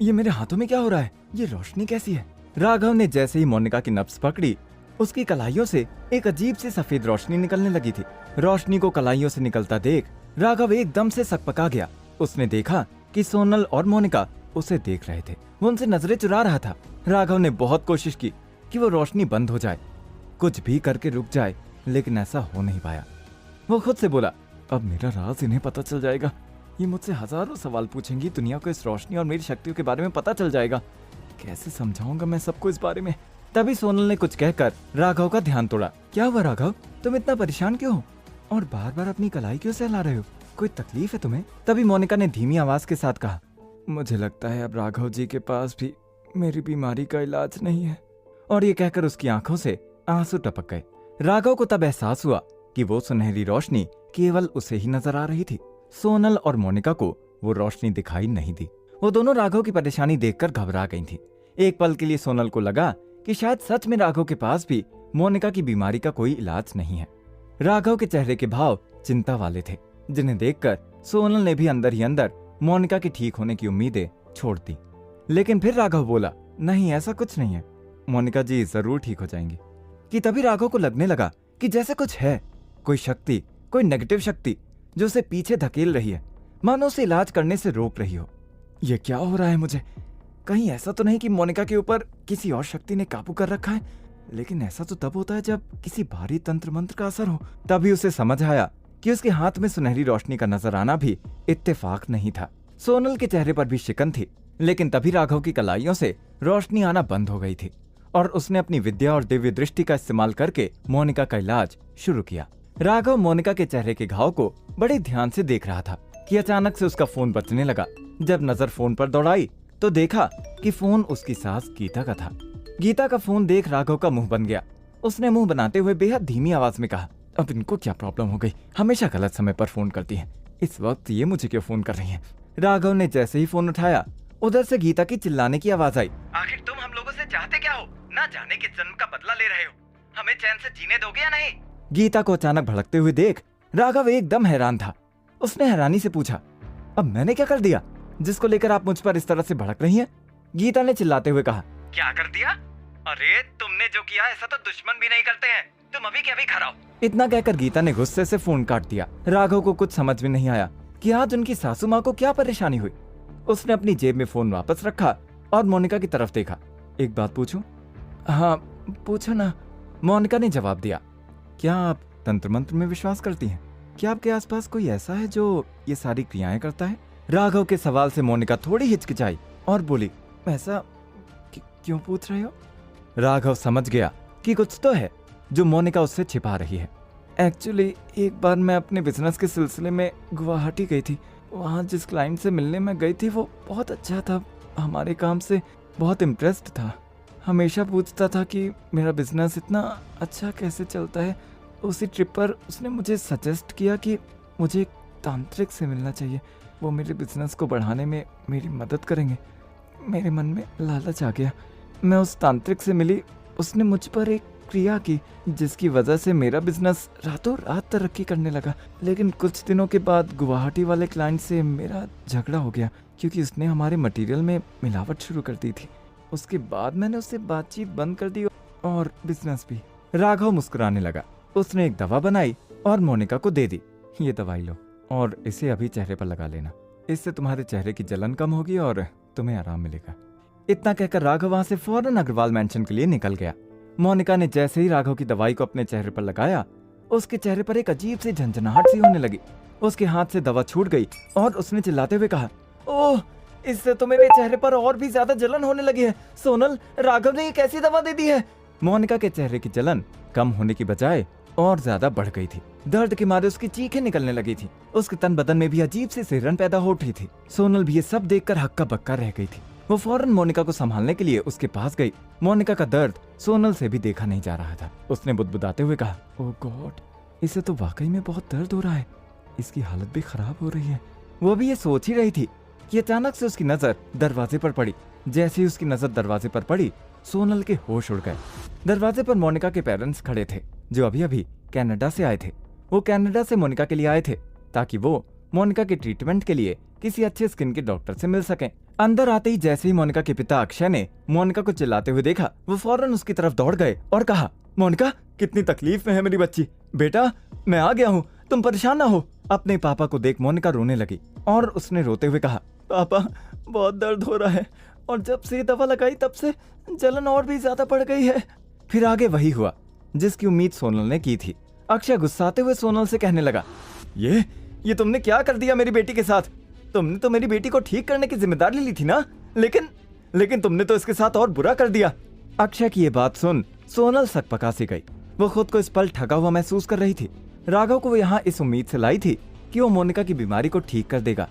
ये मेरे हाथों में क्या हो रहा है? ये रोशनी कैसी है? राघव ने जैसे ही मोनिका की नब्ज पकड़ी, उसकी कलाइयों से एक अजीब सी सफेद रोशनी निकलने लगी थी। रोशनी को कलाइयों से निकलता देख राघव एकदम से सकपका गया। उसने देखा कि सोनल और मोनिका उसे देख रहे थे। वो उनसे नजरें चुरा रहा था। राघव ने बहुत कोशिश की कि वो रोशनी बंद हो जाए, कुछ भी करके रुक जाए, लेकिन ऐसा हो नहीं पाया। वो खुद से बोला, अब मेरा राज इन्हें पता चल जाएगा। ये मुझसे हजारों सवाल पूछेंगी। दुनिया को इस रोशनी और मेरी शक्तियों के बारे में पता चल जाएगा। कैसे समझाऊंगा मैं सबको इस बारे में? तभी सोनल ने कुछ कहकर राघव का ध्यान तोड़ा। क्या हुआ राघव, तुम इतना परेशान क्यों हो और बार बार अपनी कलाई क्यों सहला रहे हो? कोई तकलीफ है तुम्हें? तभी मोनिका ने धीमी आवाज के साथ कहा, मुझे लगता है अब राघव जी के पास भी मेरी बीमारी का इलाज नहीं है। और ये कहकर उसकी आंखों से आंसू टपक गए। राघव को तब एहसास हुआ कि वो सुनहरी रोशनी केवल उसे ही नजर आ रही थी। सोनल और मोनिका को वो रोशनी दिखाई नहीं दी। वो दोनों राघव की परेशानी देखकर घबरा गई थी। एक पल के लिए सोनल को लगा कि शायद सच में राघव के पास भी मोनिका की बीमारी का कोई इलाज नहीं है। राघव के चेहरे के भाव चिंता वाले थे, जिन्हें देखकर सोनल ने भी अंदर ही अंदर मोनिका के ठीक होने की उम्मीदें छोड़ दी। लेकिन फिर राघव बोला, नहीं ऐसा कुछ नहीं है, मोनिका जी जरूर ठीक हो जाएंगी। कि तभी राघव को लगने लगा कि जैसे कुछ है, कोई शक्ति, कोई नेगेटिव शक्ति जो उसे पीछे धकेल रही है, मानो उसे इलाज करने से रोक रही हो। ये क्या हो रहा है मुझे? कहीं ऐसा तो नहीं कि मोनिका के ऊपर किसी और शक्ति ने काबू कर रखा है? लेकिन ऐसा तो तब होता है जब किसी भारी तंत्र मंत्र का असर हो। तभी उसे समझ आया कि उसके हाथ में सुनहरी रोशनी का नजर आना भी इत्तेफाक नहीं था। सोनल के चेहरे पर भी शिकन थी, लेकिन तभी राघव की कलाइयों से रोशनी आना बंद हो गई थी और उसने अपनी विद्या और दिव्य दृष्टि का इस्तेमाल करके मोनिका का इलाज शुरू किया। राघव मोनिका के चेहरे के घाव को बड़े ध्यान से देख रहा था कि अचानक से उसका फोन बजने लगा। जब नजर फोन पर दौड़ाई तो देखा कि फोन उसकी सास गीता का था। गीता का फोन देख राघव का मुंह बन गया। उसने मुंह बनाते हुए बेहद धीमी आवाज में कहा, अब इनको क्या प्रॉब्लम हो गई? हमेशा गलत समय पर फोन करती है। इस वक्त ये मुझे क्यों फोन कर रही है? राघव ने जैसे ही फोन उठाया, उधर से गीता की चिल्लाने की आवाज आई, आखिर तुम हम लोगों से चाहते क्या हो? ना जाने के जन्म का बदला ले रहे हो। हमें चैन से जीने दोगे या नहीं? गीता को अचानक भड़कते हुए देख राघव एकदम हैरान था। उसने हैरानी से पूछा, अब मैंने क्या कर दिया जिसको लेकर आप मुझ पर इस तरह से भड़क रही हैं? गीता ने चिल्लाते हुए कहा, क्या कर दिया? अरे तुमने जो किया ऐसा तो दुश्मन भी नहीं करते हैं। तुम अभी के अभी घर आओ। इतना कहकर गीता ने गुस्से से फोन काट दिया। राघव को कुछ समझ में नहीं आया कि आज उनकी सासू माँ को क्या परेशानी हुई। उसने अपनी जेब में फोन वापस रखा और मोनिका की तरफ देखा। एक बात पूछूं? हाँ पूछो ना, मोनिका ने जवाब दिया। क्या आप तंत्र मंत्र में विश्वास करती हैं? क्या आपके आसपास कोई ऐसा है जो ये सारी क्रियाएं करता है? राघव के सवाल से मोनिका थोड़ी हिचकिचाई और बोली, ऐसा क्यों पूछ रहे हो? राघव समझ गया कि कुछ तो है जो मोनिका उससे छिपा रही है। एक्चुअली एक बार मैं अपने बिजनेस के सिलसिले में गुवाहाटी गई थी। वहाँ जिस क्लाइंट से मिलने मैं गई थी वो बहुत अच्छा था, हमारे काम से बहुत इम्प्रेस्ड था। हमेशा पूछता था कि मेरा बिजनेस इतना अच्छा कैसे चलता है। उसी ट्रिप पर उसने मुझे सजेस्ट किया कि मुझे एक तांत्रिक से मिलना चाहिए, वो मेरे बिजनेस को बढ़ाने में मेरी मदद करेंगे। मेरे मन में लालच आ गया, मैं उस तांत्रिक से मिली। उसने मुझ पर एक क्रिया की जिसकी वजह से मेरा बिजनेस रातों रात तरक्की करने लगा। लेकिन कुछ दिनों के बाद गुवाहाटी वाले क्लाइंट से मेरा झगड़ा हो गया क्योंकि उसने हमारे मटेरियल में मिलावट शुरू कर दी थी। उसके बाद मैंने उससे बातचीत बंद कर दी और बिजनेस भी। राघव मुस्कुराने लगा। उसने एक दवा बनाई और मोनिका को दे दी। ये दवाई लो और इसे अभी चेहरे पर लगा लेना, इससे तुम्हारे चेहरे की जलन कम होगी और तुम्हें आराम मिलेगा। इतना कहकर राघव वहां से फौरन अग्रवाल मैंशन के लिए निकल गया। मोनिका ने जैसे ही राघव की दवाई को अपने चेहरे पर लगाया, उसके चेहरे पर एक अजीब सी झंझनाहट सी होने लगी। उसके हाथ से दवा छूट गई और उसने चिल्लाते हुए कहा, ओह, इससे तो मेरे चेहरे पर और भी ज्यादा जलन होने लगी है। सोनल, राघव ने ये कैसी दवा दे दी है? मोनिका के चेहरे की जलन कम होने की बजाय और ज्यादा बढ़ गई थी। दर्द के मारे उसकी चीखें निकलने लगी थी। उसके तन बदन में भी अजीब सी सिहरन पैदा हो उठी थी। सोनल भी ये सब देखकर हक्का बक्का रह गई थी। वो फौरन मोनिका को संभालने के लिए उसके पास गई। मोनिका का दर्द सोनल से भी देखा नहीं जा रहा था। उसने बुदबुदाते हुए कहा, ओह गॉड, इसे तो वाकई में बहुत दर्द हो रहा है, इसकी हालत भी खराब हो रही है। वो भी ये सोच ही रही थी कि अचानक से उसकी नजर दरवाजे पर पड़ी। जैसे ही उसकी नजर दरवाजे पर पड़ी, सोनल के होश उड़ गए। दरवाजे पर मोनिका के पेरेंट्स खड़े थे जो अभी अभी कनाडा से आए थे। वो कनाडा से मोनिका के लिए आए थे ताकि वो मोनिका के ट्रीटमेंट के लिए किसी अच्छे स्किन के डॉक्टर से मिल सकें। अंदर आते ही जैसे ही मोनिका के पिता अक्षय ने मोनिका को चिल्लाते हुए देखा, वो फौरन उसकी तरफ दौड़ गए और कहा, मोनिका कितनी तकलीफ में है मेरी बच्ची। बेटा मैं आ गया हूँ, तुम परेशान ना हो। अपने पापा को देख मोनिका रोने लगी और उसने रोते हुए कहा, पापा बहुत दर्द हो रहा है और जब से ये दवा लगाई तब से जलन और भी ज्यादा बढ़ गई है। फिर आगे वही हुआ जिसकी उम्मीद सोनल ने की थी। अक्षय गुस्साते हुए सोनल से कहने लगा, ये तुमने क्या कर दिया मेरी बेटी के साथ? तुमने तो मेरी बेटी को ठीक करने की जिम्मेदारी ली थी ना, लेकिन तुमने तो इसके साथ और बुरा कर दिया। अक्षय की ये बात सुन सोनल सकपका सी गई। वो खुद को इस पल ठगा हुआ महसूस कर रही थी। राघव को वो यहाँ इस उम्मीद से लाई थी कि वो मोनिका की बीमारी को ठीक कर देगा,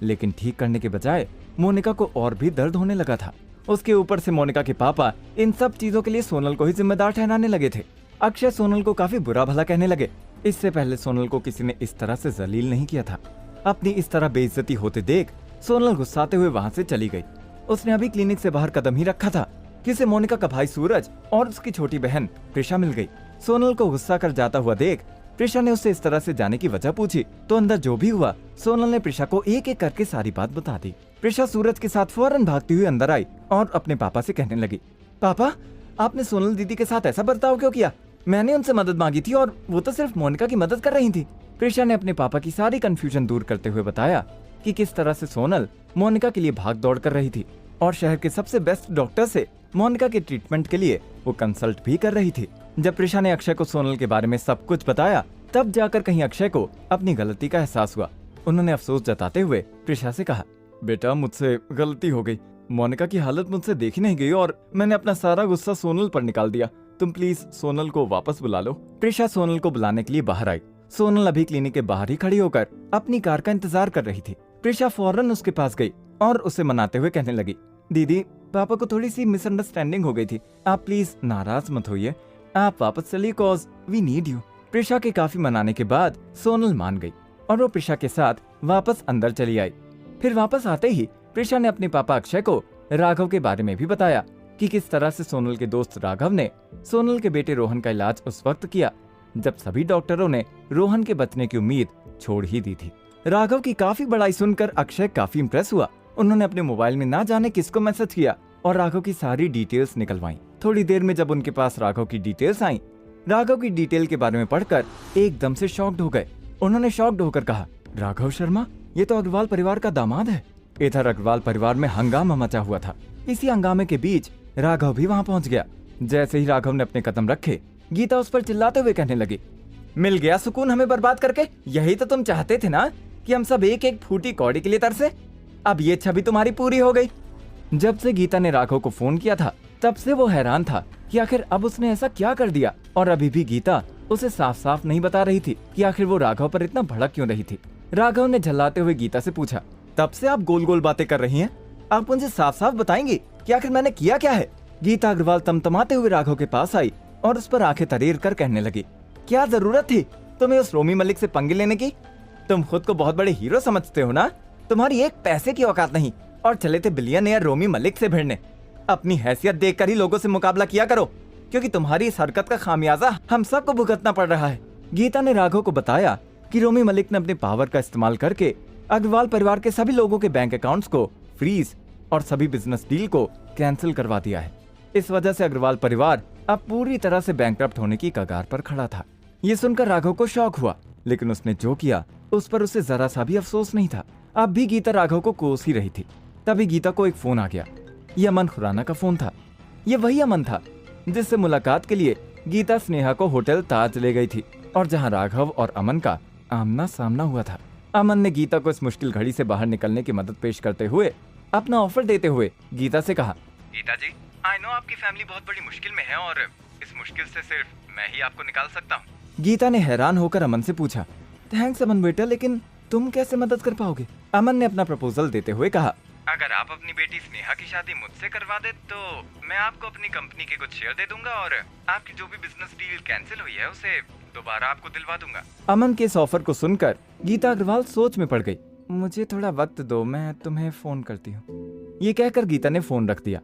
लेकिन ठीक करने के बजाय मोनिका को और भी दर्द होने लगा था। उसके ऊपर से मोनिका के पापा इन सब चीजों के लिए सोनल को ही जिम्मेदार ठहराने लगे थे। अक्षय सोनल को काफी बुरा भला कहने लगे। इससे पहले सोनल को किसी ने इस तरह से जलील नहीं किया था। अपनी इस तरह बेइज्जती होते देख सोनल गुस्साते हुए वहाँ से चली गई। उसने अभी क्लिनिक से बाहर कदम ही रखा था कि उसे मोनिका का भाई सूरज और उसकी छोटी बहन प्रिशा मिल गई। सोनल को गुस्सा कर जाता हुआ देख प्रिशा ने उससे इस तरह से जाने की वजह पूछी तो अंदर जो भी हुआ सोनल ने प्रिशा को एक एक करके सारी बात बता दी। प्रिशा सूरज के साथ फौरन भागती हुई अंदर आई और अपने पापा से कहने लगी, पापा आपने सोनल दीदी के साथ ऐसा बर्ताव क्यों किया? मैंने उनसे मदद मांगी थी और वो तो सिर्फ मोनिका की मदद कर रही थी। प्रिशा ने अपने पापा की सारी कंफ्यूजन दूर करते हुए बताया कि किस तरह से सोनल मोनिका के लिए भाग दौड़ कर रही थी और शहर के सबसे बेस्ट डॉक्टर से मोनिका के ट्रीटमेंट के लिए वो कंसल्ट भी कर रही थी। जब प्रिशा ने अक्षय को सोनल के बारे में सब कुछ बताया तब जाकर कहीं अक्षय को अपनी गलती का एहसास हुआ। उन्होंने अफसोस जताते हुए प्रिशा से कहा, बेटा मुझसे गलती हो गई। मोनिका की हालत मुझसे देखी नहीं गई और मैंने अपना सारा गुस्सा सोनल पर निकाल दिया। तुम प्लीज सोनल को वापस बुला लो। प्रिशा सोनल को बुलाने के लिए बाहर आई। सोनल अभी क्लिनिक के बाहर ही खड़ी होकर अपनी कार का इंतजार कर रही थी। प्रिशा फौरन उसके पास गई और उसे मनाते हुए कहने लगी, दीदी पापा को थोड़ी सी मिसअंडरस्टैंडिंग हो गई थी, आप प्लीज नाराज मत होइए, आप वापस चलिए cause we need you. Prisha के काफी मनाने के बाद सोनल मान गई और वो प्रिशा के साथ वापस अंदर चली आई। फिर वापस आते ही प्रिशा ने अपने पापा अक्षय को राघव के बारे में भी बताया कि किस तरह से सोनल के दोस्त राघव ने सोनल के बेटे रोहन का इलाज उस वक्त किया जब सभी डॉक्टरों ने रोहन के बचने की उम्मीद छोड़ ही दी थी। राघव की काफी बड़ाई सुनकर अक्षय काफी इंप्रेस हुआ। उन्होंने अपने मोबाइल में ना जाने किसको मैसेज किया और राघव की सारी डिटेल्स निकलवाई। थोड़ी देर में जब उनके पास राघव की डिटेल्स आई, राघव की डिटेल के बारे में पढ़कर एकदम से शॉक्ड हो गए। उन्होंने शॉक्ड होकर कहा, राघव शर्मा ये तो अग्रवाल परिवार का दामाद है। इधर अग्रवाल परिवार में हंगामा मचा हुआ था। इसी हंगामे के बीच राघव भी वहाँ पहुँच गया। जैसे ही राघव ने अपने कदम रखे, गीता उस पर चिल्लाते हुए कहने लगी, मिल गया सुकून हमें बर्बाद करके। यही तो तुम चाहते थे ना कि हम सब एक एक फूटी कौड़ी के लिए तरसे। अब ये छवि तुम्हारी पूरी हो गई। जब से गीता ने राघव को फोन किया था तब से वो हैरान था कि आखिर अब उसने ऐसा क्या कर दिया और अभी भी गीता उसे साफ साफ नहीं बता रही थी कि आखिर वो राघव पर इतना भड़क क्यों रही थी। राघव ने झल्लाते हुए गीता से पूछा, तब से आप गोल गोल बातें कर रही हैं, आप मुझे साफ साफ बताएंगी कि आखिर मैंने किया क्या है? गीता अग्रवाल तमतमाते हुए राघव के पास आई और उस पर आंखें तरेर कर कहने लगी, क्या जरूरत थी तुम्हें उस रोमी मलिक से पंगे लेने की? तुम खुद को बहुत बड़े हीरो समझते हो ना? तुम्हारी एक पैसे की औकात नहीं और चले थे बिलियनियर रोमी मलिक से भिड़ने। अपनी हैसियत देखकर ही लोगों से मुकाबला किया करो, क्योंकि तुम्हारी इस हरकत का खामियाजा हम सबको भुगतना पड़ रहा है। गीता ने राघव को बताया कि रोमी मलिक ने अपने पावर का इस्तेमाल करके अग्रवाल परिवार के सभी लोगों के बैंक अकाउंट्स को फ्रीज और सभी बिजनेस डील को कैंसिल करवा दिया है। इस वजह से अग्रवाल परिवार अब पूरी तरह से बैंकरप्ट होने की कगार पर खड़ा था। ये सुनकर राघव को शौक हुआ, लेकिन उसने जो किया उस पर उसे जरा सा भी अफसोस नहीं था। अब भी गीता राघव को कोस ही रही थी। तभी गीता को एक फोन आ गया। ये अमन खुराना का फोन था। ये वही अमन था जिससे मुलाकात के लिए गीता स्नेहा को होटल ताज ले गई थी और जहां राघव और अमन का आमना सामना हुआ था। अमन ने गीता को इस मुश्किल घड़ी से बाहर निकलने की मदद पेश करते हुए अपना ऑफर देते हुए गीता से कहा, गीता जी, आई नो आपकी फैमिली बहुत बड़ी मुश्किल में है और इस मुश्किल से सिर्फ मैं ही आपको निकाल सकता हूँ। गीता ने हैरान होकर अमन से पूछा, थैंक्स अमन बेटा, लेकिन तुम कैसे मदद कर पाओगे? अमन ने अपना प्रपोजल देते हुए कहा, अगर आप अपनी बेटी स्नेहा की शादी मुझसे करवा दे तो मैं आपको अपनी कंपनी के कुछ शेयर दे दूंगा और आपकी जो भी बिजनेस डील कैंसिल हुई है उसे दोबारा आपको दिलवा दूंगा। अमन के इस ऑफर को सुनकर गीता अग्रवाल सोच में पड़ गई। मुझे थोड़ा वक्त दो, मैं तुम्हें फोन करती हूँ। ये कहकर गीता ने फोन रख दिया।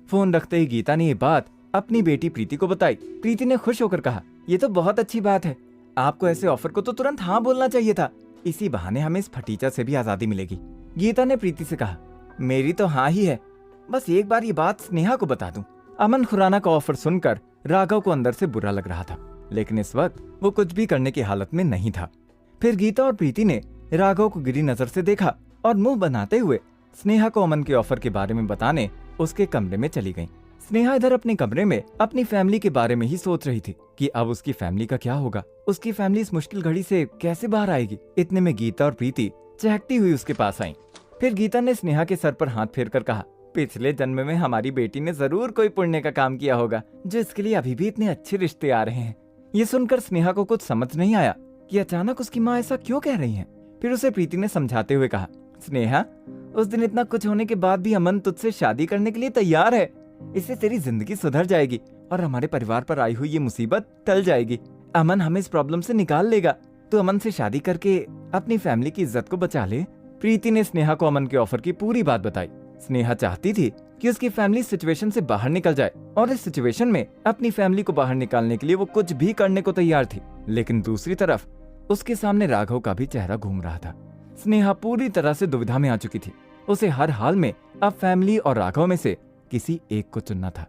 फोन रखते ही गीता ने ये बात अपनी बेटी प्रीति को बताई। प्रीति ने खुश होकर कहा, ये तो बहुत अच्छी बात है, आपको ऐसे ऑफर को तो तुरंत हाँ बोलना चाहिए था, इसी बहाने हमें इस फटीचा से भी आजादी मिलेगी। गीता ने प्रीति से कहा, मेरी तो हाँ ही है, बस एक बार ये बात स्नेहा को बता दूं। अमन खुराना का ऑफर सुनकर राघव को अंदर से बुरा लग रहा था, लेकिन इस वक्त वो कुछ भी करने की हालत में नहीं था। फिर गीता और प्रीति ने राघव को गिरी नजर से देखा और मुंह बनाते हुए स्नेहा को अमन के ऑफर के बारे में बताने उसके कमरे में चली गईं। स्नेहा इधर अपने कमरे में अपनी फैमिली के बारे में ही सोच रही थी कि अब उसकी फैमिली का क्या होगा, उसकी फैमिली इस मुश्किल घड़ी से कैसे बाहर आएगी। इतने में गीता और प्रीति चहकती हुई उसके पास आईं। फिर गीता ने स्नेहा के सर पर हाथ फेरकर कहा, पिछले जन्म में हमारी बेटी ने जरूर कोई पुण्य का काम किया होगा, जो इसके लिए अभी भी इतने अच्छे रिश्ते आ रहे हैं। ये सुनकर स्नेहा को कुछ समझ नहीं आया कि अचानक उसकी माँ ऐसा क्यों कह रही है। फिर उसे प्रीति ने समझाते हुए कहा, स्नेहा, उस दिन इतना कुछ होने के बाद भी अमन तुझसे शादी करने के लिए तैयार है। इससे तेरी जिंदगी सुधर जाएगी और हमारे परिवार पर आई हुई ये मुसीबत टल जाएगी। अमन हमें इस प्रॉब्लम से निकाल लेगा। तो अमन से शादी करके अपनी फैमिली की इज्जत को बचा ले। प्रीति ने स्नेहा को अमन के ऑफर की पूरी बात बताई। स्नेहा चाहती थी कि उसकी फैमिली सिचुएशन से बाहर निकल जाए और इस सिचुएशन में अपनी फैमिली को बाहर निकालने के लिए वो कुछ भी करने को तैयार थी। लेकिन दूसरी तरफ उसके सामने राघव का भी चेहरा घूम रहा था। स्नेहा पूरी तरह से दुविधा में आ चुकी थी। उसे हर हाल में अब फैमिली और राघव में से किसी एक को चुनना था।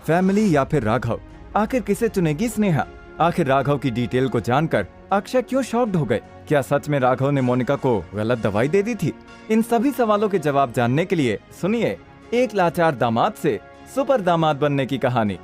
फैमिली या फिर राघव, आखिर किसे चुनेगी स्नेहा? आखिर राघव की डिटेल को जानकर अक्षय क्यों शॉक्ड हो गए? क्या सच में राघव ने मोनिका को गलत दवाई दे दी थी? इन सभी सवालों के जवाब जानने के लिए सुनिए एक लाचार दामाद से सुपर दामाद बनने की कहानी।